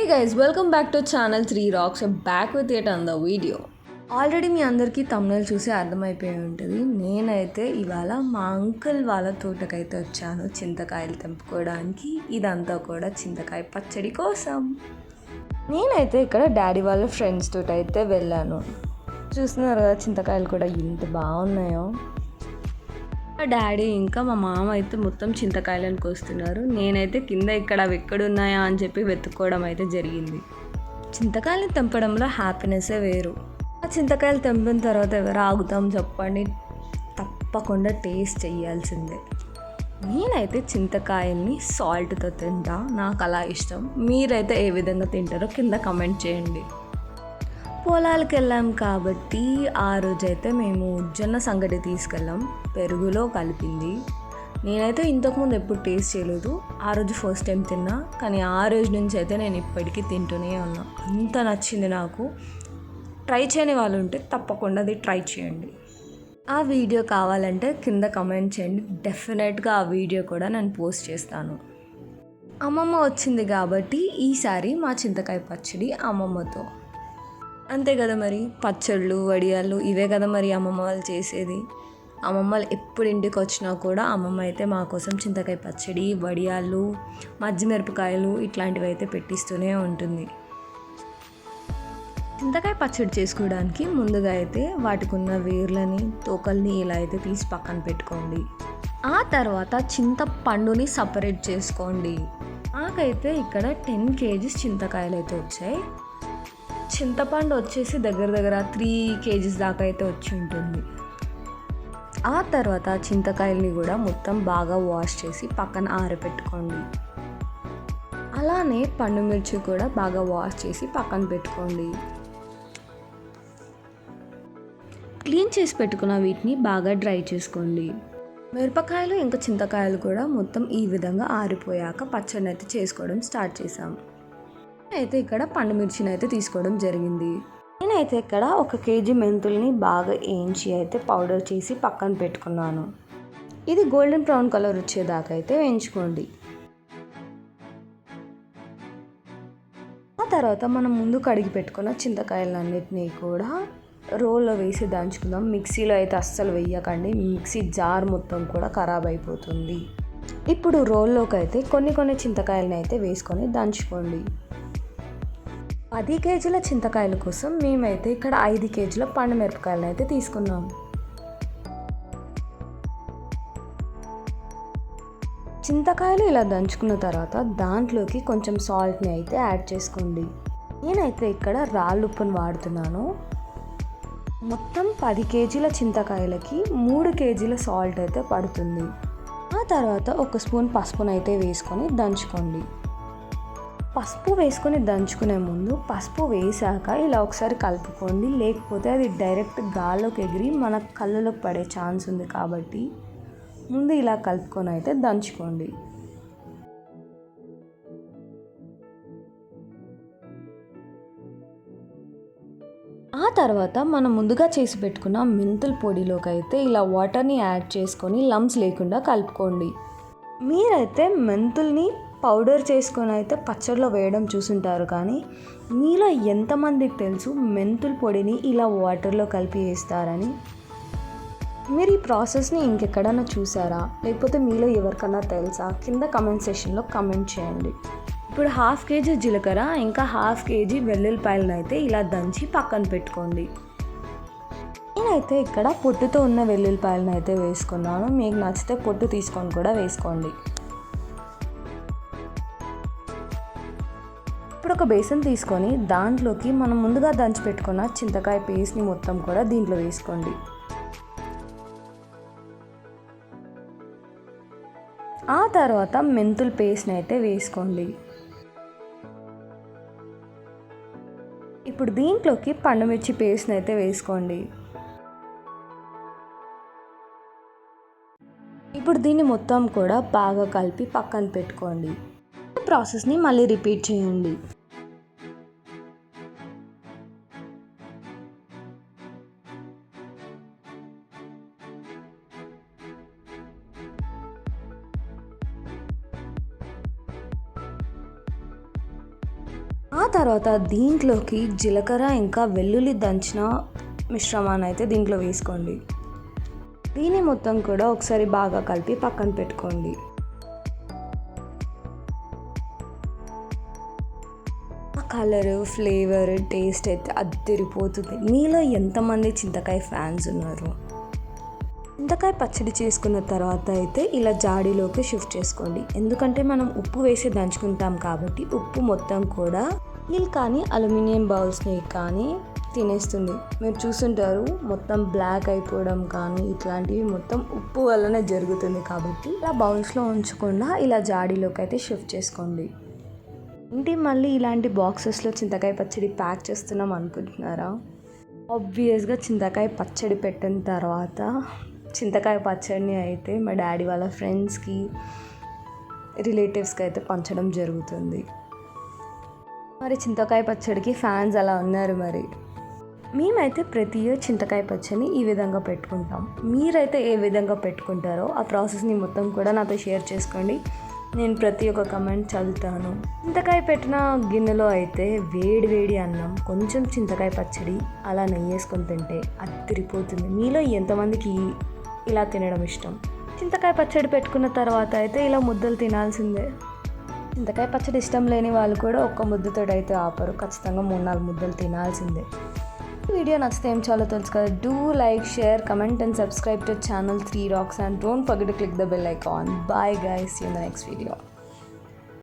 guys, welcome back to channel 3 Rocks. I'm back with yet another video. Already మీ అందరికీ తమ్ముళ్ళు చూసి అర్థమైపోయి ఉంటుంది. నేనైతే ఇవాళ మా అంకుల్ వాళ్ళ తోటకైతే వచ్చాను చింతకాయలు తెంపుకోవడానికి. ఇదంతా కూడా చింతకాయ పచ్చడి కోసం. నేనైతే ఇక్కడ డాడీ వాళ్ళ ఫ్రెండ్స్ తోటి అయితే వెళ్ళాను. చూస్తున్నారు కదా చింతకాయలు కూడా ఎంత బాగున్నాయో. మా డాడీ ఇంకా మా మామ అయితే మొత్తం చింతకాయలను కోస్తున్నారు. నేనైతే కింద ఇక్కడ అవి ఎక్కడున్నాయా అని చెప్పి వెతుక్కోవడం అయితే జరిగింది. చింతకాయలు తెంపడంలో హ్యాపీనెస్సే వేరు. ఆ చింతకాయలు తెంపిన తర్వాత ఎవరు ఆగుతాం చెప్పండి, తప్పకుండా టేస్ట్ చేయాల్సిందే. నేనైతే చింతకాయల్ని సాల్ట్తో తింటా, నాకు అలా ఇష్టం. మీరైతే ఏ విధంగా తింటారో కింద కమెంట్ చేయండి. పొలాలకు వెళ్ళాం కాబట్టి ఆ రోజైతే మేము జొన్న సంగటి తీసుకెళ్ళాం, పెరుగులో కలిపింది. నేనైతే ఇంతకుముందు ఎప్పుడు టేస్ట్ చేయలేదు, ఆ రోజు ఫస్ట్ టైం తిన్నా. కానీ ఆ రోజు నుంచి అయితే నేను ఇప్పటికీ తింటూనే ఉన్నా. అంత నచ్చింది నాకు. ట్రై చేయని వాళ్ళు ఉంటే తప్పకుండా అది ట్రై చేయండి. ఆ వీడియో కావాలంటే కింద కమెంట్ చేయండి, డెఫినెట్గా ఆ వీడియో కూడా నేను పోస్ట్ చేస్తాను. అమ్మమ్మ వచ్చింది కాబట్టి ఈసారి మా చింతకాయ పచ్చడి అమ్మమ్మతో. అంతే కదా మరి, పచ్చళ్ళు వడియాలు ఇవే కదా మరి అమ్మమ్మ వాళ్ళు చేసేది. అమ్మమ్మలు ఎప్పుడు ఇంటికి వచ్చినా కూడా అమ్మమ్మ అయితే మా కోసం చింతకాయ పచ్చడి, వడియాలు, మజ్జిమిరపకాయలు ఇట్లాంటివి అయితే పెట్టిస్తూనే ఉంటుంది. చింతకాయ పచ్చడి చేసుకోవడానికి ముందుగా అయితే వాటికి ఉన్న వేర్లని తోకల్ని ఇలా అయితే తీసి పక్కన పెట్టుకోండి. ఆ తర్వాత చింతపండుని సపరేట్ చేసుకోండి. నాకైతే ఇక్కడ 10 kgs చింతకాయలు అయితే వచ్చాయి. చింతపండు వచ్చేసి దగ్గర 3 kgs దాకా అయితే వచ్చి ఉంటుంది. ఆ తర్వాత చింతకాయల్ని కూడా మొత్తం బాగా వాష్ చేసి పక్కన ఆరబెట్టుకోండి. అలానే పండు మిర్చి కూడా బాగా వాష్ చేసి పక్కన పెట్టుకోండి. క్లీన్ చేసి పెట్టుకున్న వీటిని బాగా డ్రై చేసుకోండి. మిరపకాయలు ఇంకా చింతకాయలు కూడా మొత్తం ఈ విధంగా ఆరిపోయాక పచ్చడిని అయితే చేసుకోవడం స్టార్ట్ చేసాం. అయితే ఇక్కడ పండు మిర్చిని అయితే తీసుకోవడం జరిగింది. నేనైతే ఇక్కడ 1 kg మెంతుల్ని బాగా వేయించి అయితే పౌడర్ చేసి పక్కన పెట్టుకున్నాను. ఇది గోల్డెన్ బ్రౌన్ కలర్ వచ్చేదాకా అయితే వేయించుకోండి. ఆ తర్వాత మనం ముందు కడిగి పెట్టుకున్న చింతకాయలన్నిటినీ కూడా రోల్లో వేసి దంచుకుందాం. మిక్సీలో అయితే అస్సలు వేయకండి, మిక్సీ జార్ మొత్తం కూడా ఖరాబ్ అయిపోతుంది. ఇప్పుడు రోల్లోకి అయితే కొన్ని చింతకాయలని అయితే వేసుకొని దంచుకోండి. 10 kgల చింతకాయల కోసం మేమైతే ఇక్కడ 5 kgల పండు మిరపకాయలను అయితే తీసుకున్నాం. చింతకాయలు ఇలా దంచుకున్న తర్వాత దాంట్లోకి కొంచెం సాల్ట్ని అయితే యాడ్ చేసుకోండి. నేనైతే ఇక్కడ రాళ్ళుప్పును వాడుతున్నాను. మొత్తం 10 kgల చింతకాయలకి 3 kgల సాల్ట్ అయితే పడుతుంది. ఆ తర్వాత 1 స్పూన్ పసుపునైతే వేసుకొని దంచుకోండి. పసుపు వేసుకొని దంచుకునే ముందు పసుపు వేసాక ఇలా ఒకసారి కలుపుకోండి, లేకపోతే అది డైరెక్ట్ గాల్లోకి ఎగిరి మన కళ్ళలోకి పడే ఛాన్స్ ఉంది. కాబట్టి ముందు ఇలా కలుపుకొని అయితే దంచుకోండి. ఆ తర్వాత మనం ముందుగా చేసి పెట్టుకున్న మెంతుల పొడిలోకి అయితే ఇలా వాటర్ని యాడ్ చేసుకొని లంప్స్ లేకుండా కలుపుకోండి. మీరైతే మెంతుల్ని పౌడర్ చేసుకొని అయితే పచ్చడిలో వేయడం చూసుంటారు, కానీ మీలో ఎంతమందికి తెలుసు మెంతుల పొడిని ఇలా వాటర్లో కలిపి వేస్తారని? మీరు ఈ ప్రాసెస్ని ఇంకెక్కడన్నా చూసారా, లేకపోతే మీలో ఎవరికన్నా తెలుసా? కింద కమెంట్ సెక్షన్లో కమెంట్ చేయండి. ఇప్పుడు 1/2 kg జీలకర్ర ఇంకా 1/2 kg వెల్లుల్లిపాయలను అయితే ఇలా దంచి పక్కన పెట్టుకోండి. నేనైతే ఇక్కడ పొట్టుతో ఉన్న వెల్లుల్లిపాయలను అయితే వేసుకున్నాను. మీకు నచ్చితే పొట్టు తీసుకొని కూడా వేసుకోండి. ఇప్పుడు ఒక బేసన్ తీసుకొని దాంట్లోకి మనం ముందుగా దంచి పెట్టుకున్న చింతకాయ పేస్ట్ని మొత్తం కూడా దీంట్లో వేసుకోండి. ఆ తర్వాత మెంతుల పేస్ట్ని అయితే వేసుకోండి. ఇప్పుడు దీంట్లోకి పండుమిర్చి పేస్ట్ని అయితే వేసుకోండి. ఇప్పుడు దీన్ని మొత్తం కూడా బాగా కలిపి పక్కన పెట్టుకోండి. ప్రాసెస్ని మళ్ళీ రిపీట్ చేయండి. ఆ తర్వాత దీంట్లోకి జీలకర్ర ఇంకా వెల్లుల్లి దంచిన మిశ్రమాన్ని అయితే దీంట్లో వేసుకోండి. దీన్ని మొత్తం కూడా ఒకసారి బాగా కలిపి పక్కన పెట్టుకోండి. ఆ కలరు, ఫ్లేవర్, టేస్ట్ అయితే అద్దరిపోతుంది. మీలో ఎంతమంది చింతకాయ ఫ్యాన్స్ ఉన్నారు? చింతకాయ పచ్చడి చేసుకున్న తర్వాత అయితే ఇలా జాడీలోకి షిఫ్ట్ చేసుకోండి. ఎందుకంటే మనం ఉప్పు వేసి దంచుకుంటాం కాబట్టి ఉప్పు మొత్తం కూడా స్టీల్ కానీ అల్యూమినియం బౌల్స్ని కానీ తినేస్తుంది. మీరు చూస్తుంటారు మొత్తం బ్లాక్ అయిపోవడం కానీ ఇట్లాంటివి మొత్తం ఉప్పు వల్లనే జరుగుతుంది. కాబట్టి ఇలా బౌల్స్లో ఉంచకుండా ఇలా జాడీలోకి అయితే షిఫ్ట్ చేసుకోండి. ఏంటి మళ్ళీ ఇలాంటి బాక్సెస్లో చింతకాయ పచ్చడి ప్యాక్ చేస్తున్నాం అనుకుంటున్నారా? ఆబ్వియస్గా చింతకాయ పచ్చడి పెట్టిన తర్వాత చింతకాయ పచ్చడిని అయితే మా డాడీ వాళ్ళ ఫ్రెండ్స్కి, రిలేటివ్స్కి అయితే పంచడం జరుగుతుంది. మరి చింతకాయ పచ్చడికి ఫ్యాన్స్ అలా ఉన్నారు. మరి మేమైతే ప్రతి ఇయర్ చింతకాయ పచ్చడిని ఈ విధంగా పెట్టుకుంటాం. మీరైతే ఏ విధంగా పెట్టుకుంటారో ఆ ప్రాసెస్ని మొత్తం కూడా నాతో షేర్ చేసుకోండి. నేను ప్రతి ఒక్క కమెంట్ చదువుతాను. చింతకాయ పెట్టిన గిన్నెలో అయితే వేడి వేడి అన్నం, కొంచెం చింతకాయ పచ్చడి అలా నెయ్యి వేసుకొని తింటే అద్దరిపోతుంది. మీలో ఎంతమందికి ఇలా తినడం ఇష్టం? చింతకాయ పచ్చడి పెట్టుకున్న తర్వాత అయితే ఇలా ముద్దలు తినాల్సిందే. చింతకాయ పచ్చడి ఇష్టం లేని వాళ్ళు కూడా ఒక్క ముద్దతో అయితే ఆపరు. ఖచ్చితంగా 3-4 ముద్దలు తినాల్సిందే. ఈ వీడియో నచ్చితే ఏం చాలో తెలుసు కదా. Do like, share, comment and subscribe to channel 3 Rocks and don't forget to click the bell icon. Bye guys, see you in the next video.